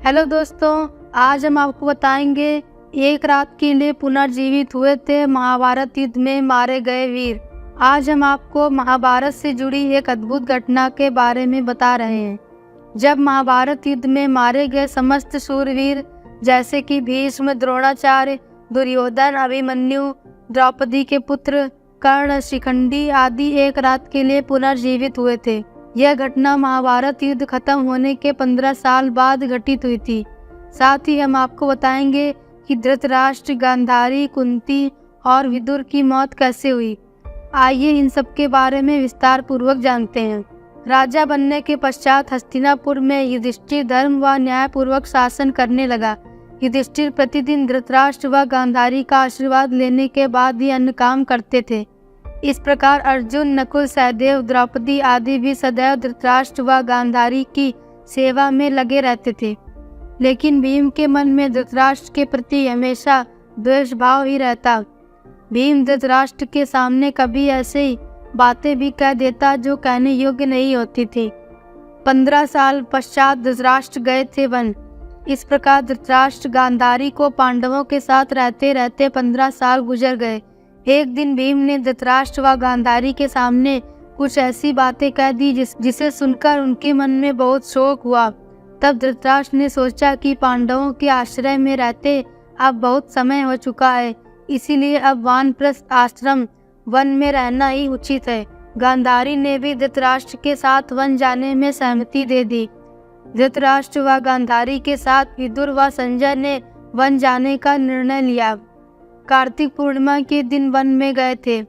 Hello दोस्तों, आज हम आपको बताएंगे एक रात के लिए पुनर्जीवित हुए थे महाभारत युद्ध में मारे गए वीर। आज हम आपको महाभारत से जुड़ी एक अद्भुत घटना के बारे में बता रहे हैं। जब महाभारत युद्ध में मारे गए समस्त शूरवीर जैसे कि भीष्म, द्रोणाचार्य, दुर्योधन, अभिमन्यु, द्रौपदी के पुत्र कर्ण, शिखंडी आदि एक रात के लिए पुनर्जीवित हुए थे। यह घटना महाभारत युद्ध खत्म होने के 15 साल बाद घटित हुई थी। साथ ही हम आपको बताएंगे कि धृतराष्ट्र, गांधारी, कुंती और विदुर की मौत कैसे हुई। आइए इन सब के बारे में विस्तार पूर्वक जानते हैं। राजा बनने के पश्चात हस्तिनापुर में युधिष्ठिर धर्म व न्याय पूर्वक शासन करने लगा। युधिष्ठिर प्रतिदिन धृतराष्ट्र व गांधारी का आशीर्वाद लेने के बाद ही अन्य काम करते थे। इस प्रकार अर्जुन, नकुल, सहदेव, द्रौपदी आदि भी सदैव धृतराष्ट्र व गांधारी की सेवा में लगे रहते थे। लेकिन भीम के मन में धृतराष्ट्र के प्रति हमेशा द्वेष भाव ही रहता। भीम धृतराष्ट्र के सामने कभी ऐसे ही बातें भी कह देता जो कहने योग्य नहीं होती थी। 15 साल पश्चात धृतराष्ट्र गए थे वन। इस प्रकार धृतराष्ट्र गांधारी को पांडवों के साथ रहते रहते 15 साल गुजर गए। एक दिन भीम ने धृतराष्ट्र व गांधारी के सामने कुछ ऐसी बातें कह दी जिसे सुनकर उनके मन में बहुत शोक हुआ। तब धृतराष्ट्र ने सोचा कि पांडवों के आश्रय में रहते अब बहुत समय हो चुका है, इसीलिए अब वानप्रस्थ आश्रम वन में रहना ही उचित है। गांधारी ने भी धृतराष्ट्र के साथ वन जाने में सहमति दे दी। धृतराष्ट्र व गांधारी के साथ विदुर व संजय ने वन जाने का निर्णय लिया। कार्तिक पूर्णिमा के दिन वन में गए थे।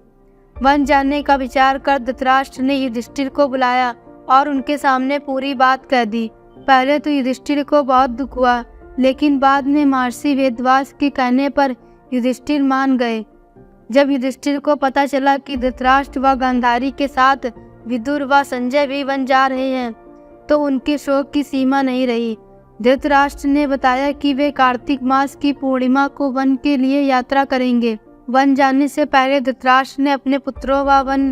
वन जाने का विचार कर धृतराष्ट्र ने युधिष्ठिर को बुलाया और उनके सामने पूरी बात कह दी। पहले तो युधिष्ठिर को बहुत दुख हुआ, लेकिन बाद में महर्षि वेदव्यास के कहने पर युधिष्ठिर मान गए। जब युधिष्ठिर को पता चला कि धृतराष्ट्र व गांधारी के साथ विदुर व संजय भी वन जा रहे हैं, तो उनके शोक की सीमा नहीं रही। धृतराष्ट्र ने बताया कि वे कार्तिक मास की पूर्णिमा को वन के लिए यात्रा करेंगे। वन जाने से पहले धृतराष्ट्र ने अपने पुत्रों व वन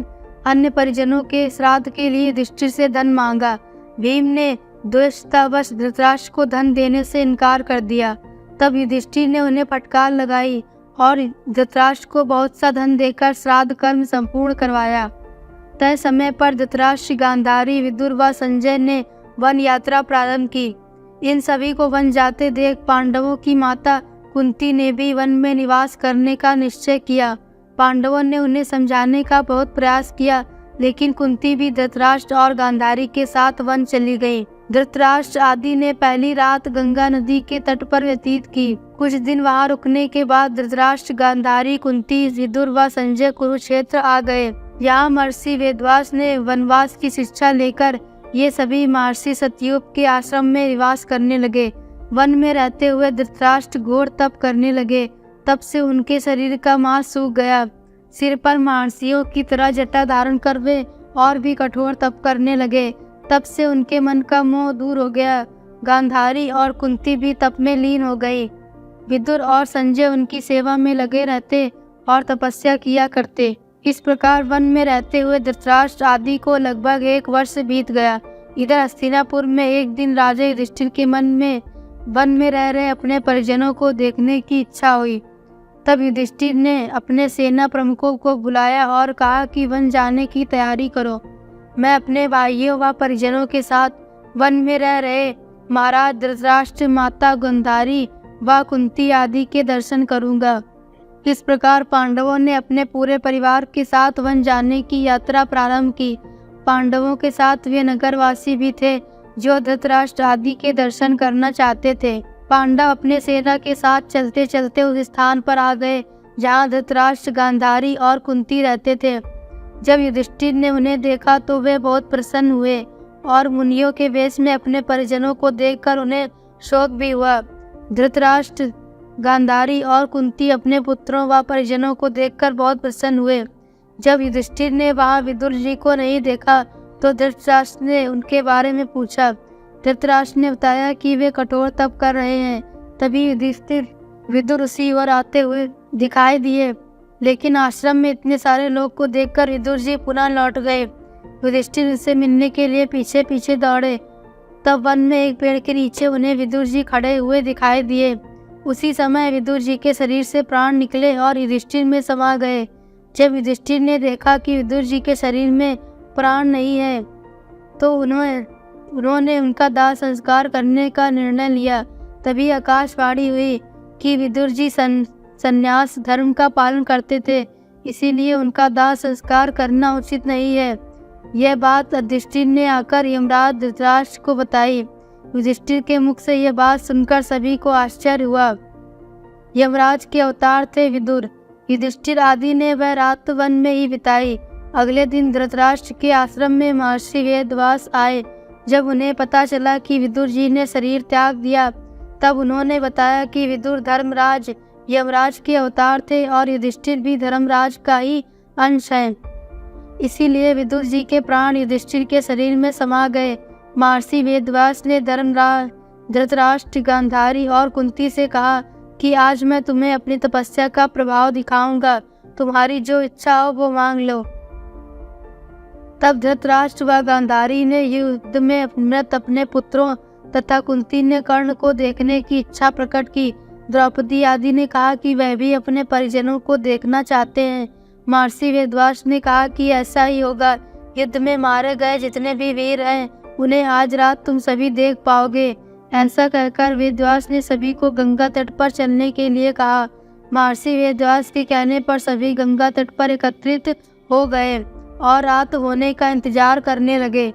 अन्य परिजनों के श्राद्ध के लिए युधिष्ठिर से धन मांगा। भीम ने द्वेषतावश धृतराष्ट्र को धन देने से इनकार कर दिया। तब युधिष्ठिर ने उन्हें फटकार लगाई और धृतराष्ट्र को बहुत सा धन देकर श्राद्ध कर्म संपूर्ण करवाया। तय समय पर धृतराष्ट्र, गांधारी, विदुर व संजय ने वन यात्रा प्रारंभ की। इन सभी को वन जाते देख पांडवों की माता कुंती ने भी वन में निवास करने का निश्चय किया। पांडवों ने उन्हें समझाने का बहुत प्रयास किया, लेकिन कुंती भी धृतराष्ट्र और गांधारी के साथ वन चली गई। धृतराष्ट्र आदि ने पहली रात गंगा नदी के तट पर व्यतीत की। कुछ दिन वहां रुकने के बाद धृतराष्ट्र, गांधारी, कुंती, विदुर व संजय कुरुक्षेत्र आ गए। यहाँ महर्षि वेदव्यास ने वनवास की शिक्षा लेकर ये सभी महर्षि सतयूप के आश्रम में निवास करने लगे। वन में रहते हुए धृतराष्ट्र घोर तप करने लगे। तब से उनके शरीर का मांस सूख गया। सिर पर महर्षियों की तरह जटा धारण कर वे और भी कठोर तप करने लगे। तब से उनके मन का मोह दूर हो गया। गांधारी और कुंती भी तप में लीन हो गई। विदुर और संजय उनकी सेवा में लगे रहते और तपस्या किया करते। इस प्रकार वन में रहते हुए धृतराष्ट्र आदि को लगभग 1 वर्ष बीत गया। इधर हस्तिनापुर में एक दिन राजा युधिष्ठिर के मन में वन में रह रहे अपने परिजनों को देखने की इच्छा हुई। तब युधिष्ठिर ने अपने सेना प्रमुखों को बुलाया और कहा कि वन जाने की तैयारी करो। मैं अपने भाइयों व परिजनों के साथ वन में रह रहे महाराज धृतराष्ट्र, माता गांधारी व कुंती आदि के दर्शन करूंगा। इस प्रकार पांडवों ने अपने पूरे परिवार के साथ वन जाने की यात्रा प्रारंभ की। पांडवों के साथ वे नगरवासी भी थे जो धृतराष्ट्र आदि के दर्शन करना चाहते थे। पांडव अपने सेना के साथ चलते चलते उस स्थान पर आ गए जहाँ धृतराष्ट्र, गांधारी और कुंती रहते थे। जब युधिष्ठिर ने उन्हें देखा तो वे बहुत प्रसन्न हुए और मुनियों के वेश में अपने परिजनों को देखकर उन्हें शोक भी हुआ। धृतराष्ट्र, गांधारी और कुंती अपने पुत्रों व परिजनों को देखकर बहुत प्रसन्न हुए। जब युधिष्ठिर ने वहां विदुर जी को नहीं देखा तो धृतराष्ट्र ने उनके बारे में पूछा। धृतराष्ट्र ने बताया कि वे कठोर तप कर रहे हैं। तभी युधिष्ठिर विदुर उसी ओर आते हुए दिखाई दिए, लेकिन आश्रम में इतने सारे लोग को देखकर विदुर जी पुनः लौट गए। युधिष्ठिर से मिलने के लिए पीछे पीछे दौड़े तब वन में एक पेड़ के नीचे उन्हें विदुर जी खड़े हुए दिखाई दिए। उसी समय विदुर जी के शरीर से प्राण निकले और युधिष्ठिर में समा गए। जब युधिष्ठिर ने देखा कि विदुर जी के शरीर में प्राण नहीं है तो उन्होंने उनका दाह संस्कार करने का निर्णय लिया। तभी आकाशवाणी हुई कि विदुर जी संन्यास धर्म का पालन करते थे, इसीलिए उनका दाह संस्कार करना उचित नहीं है। यह बात युधिष्ठिर ने आकर यमराज धृतराष्ट्र को बताई। युधिष्ठिर के मुख से यह बात सुनकर सभी को आश्चर्य हुआ। यमराज के अवतार थे विदुर। युधिष्ठिर आदि ने वह रात वन में ही बिताई। अगले दिन धृतराष्ट्र के आश्रम में महर्षि वेदव्यास आए। जब उन्हें पता चला कि विदुर जी ने शरीर त्याग दिया, तब उन्होंने बताया कि विदुर धर्मराज यमराज के अवतार थे और युधिष्ठिर भी धर्मराज का ही अंश है। इसीलिए विदुर जी के प्राण युधिष्ठिर के शरीर में समा गए। महर्षि वेदव्यास ने धर्मराज धृतराष्ट्र, गांधारी और कुंती से कहा कि आज मैं तुम्हें अपनी तपस्या का प्रभाव दिखाऊंगा। तुम्हारी जो इच्छा हो वो मांग लो। तब धृतराष्ट्र व गांधारी ने युद्ध में मृत अपने पुत्रों तथा कुंती ने कर्ण को देखने की इच्छा प्रकट की। द्रौपदी आदि ने कहा कि वह भी अपने परिजनों को देखना चाहते हैं। महर्षि वेदव्यास ने कहा कि ऐसा ही होगा। युद्ध में मारे गए जितने भी वीर हैं उन्हें आज रात तुम सभी देख पाओगे। ऐसा कहकर वेदव्यास ने सभी को गंगा तट पर चलने के लिए कहा। महर्षि वेदव्यास के कहने पर सभी गंगा तट पर एकत्रित हो गए और रात होने का इंतजार करने लगे।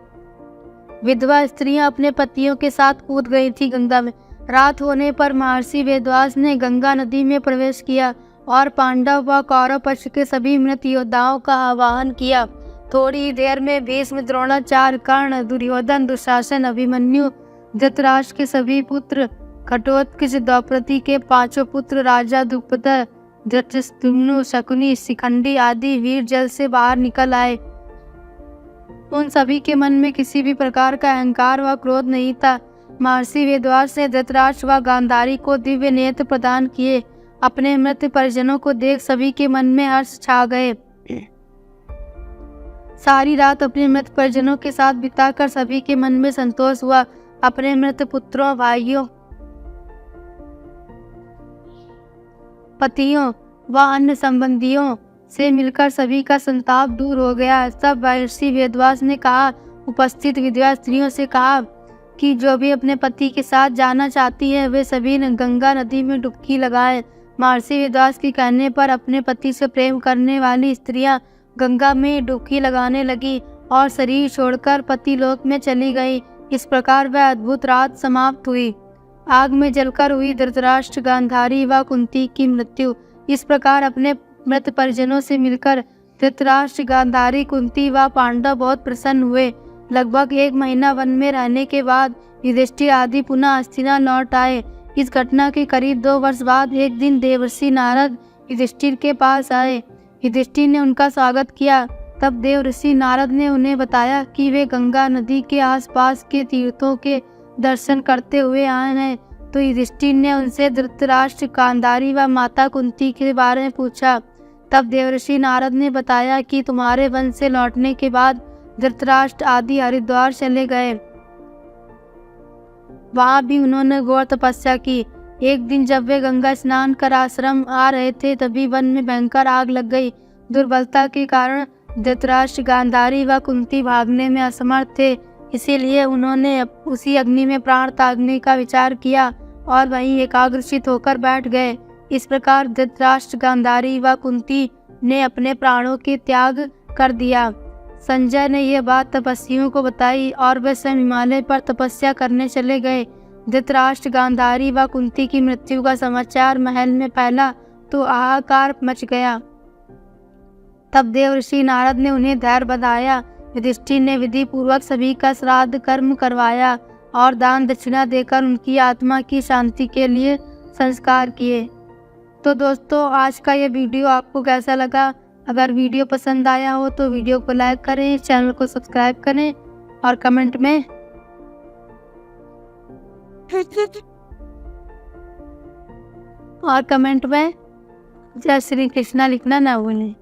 विधवा स्त्रियां अपने पतियों के साथ कूद गई थी गंगा में। रात होने पर महर्षि वेदव्यास ने गंगा नदी में प्रवेश किया और पांडव व कौरव पक्ष के सभी मृत योद्धाओं का आवाहन किया। थोड़ी ही देर में भीष्म, द्रोणाचार्य, कर्ण, दुर्योधन, दुशासन, अभिमन्यु, धृतराष्ट्र के सभी पुत्र, घटोत्कच, द्रौपदी के 5 पुत्र, राजा द्रुपद, धृतराष्ट्र, शकुनी, शिखंडी आदि वीर जल से बाहर निकल आए। उन सभी के मन में किसी भी प्रकार का अहंकार व क्रोध नहीं था। महर्षि वेदव्यास ने धृतराष्ट्र व गांधारी को दिव्य नेत्र प्रदान किए। अपने मृत परिजनों को देख सभी के मन में हर्ष छा गए। सारी रात अपने मृत परिजनों के साथ बिताकर सभी के मन में संतोष हुआ। अपने मृत पुत्रों, भाइयों, पतियों व अन्य संबंधियों से मिलकर सभी का संताप दूर हो गया। तब महर्षि वेदव्यास ने कहा, उपस्थित विधवा स्त्रियों से कहा कि जो भी अपने पति के साथ जाना चाहती है वे सभी गंगा नदी में डुबकी लगाएं। महर्षि वेदव्यास के कहने पर अपने पति से प्रेम करने वाली स्त्रियां गंगा में डुबकी लगाने लगी और शरीर छोड़कर पति लोक में चली गई। इस प्रकार वह अद्भुत रात समाप्त हुई। आग में जलकर हुई धृतराष्ट्र, गांधारी व कुंती की मृत्यु। इस प्रकार अपने मृत परिजनों से मिलकर धृतराष्ट्र, गांधारी, कुंती व पांडव बहुत प्रसन्न हुए। लगभग 1 महीना वन में रहने के बाद युधिष्ठिर आदि पुनः हस्तिनापुर लौट आए। इस घटना के करीब 2 वर्ष बाद एक दिन देवर्षि नारद युधिष्ठिर के पास आए। युधिष्ठिर ने उनका स्वागत किया। तब देवर्षि नारद ने उन्हें बताया कि वे गंगा नदी के आसपास के तीर्थों के दर्शन करते हुए आए हैं। तो युधिष्ठिर ने उनसे धृतराष्ट्र, गांधारी व माता कुंती के बारे में पूछा। तब देवर्षि नारद ने बताया कि तुम्हारे वन से लौटने के बाद धृतराष्ट्र आदि हरिद्वार चले गए। वहां भी उन्होंने घोर तपस्या की। एक दिन जब वे गंगा स्नान कर आश्रम आ रहे थे तभी वन में भयंकर आग लग गई। दुर्बलता के कारण धृतराष्ट्र, गांधारी व कुंती भागने में असमर्थ थे, इसीलिए उन्होंने उसी अग्नि में प्राण त्यागने का विचार किया और वहीं एकाग्रचित होकर बैठ गए। इस प्रकार धृतराष्ट्र, गांधारी व कुंती ने अपने प्राणों के त्याग कर दिया। संजय ने यह बात तपस्वियों को बताई और वे स्वयं हिमालय पर तपस्या करने चले गए। धृतराष्ट्र, गांधारी व कुंती की मृत्यु का समाचार महल में फैला तो हाहाकार मच गया। तब देवर्षि नारद ने उन्हें धैर्य बंधाया। युधिष्ठिर ने विधि पूर्वक सभी का श्राद्ध कर्म करवाया और दान दक्षिणा देकर उनकी आत्मा की शांति के लिए संस्कार किए। तो दोस्तों, आज का ये वीडियो आपको कैसा लगा? अगर वीडियो पसंद आया हो तो वीडियो को लाइक करें, चैनल को सब्सक्राइब करें और कमेंट में जय श्री कृष्णा लिखना ना भूलें।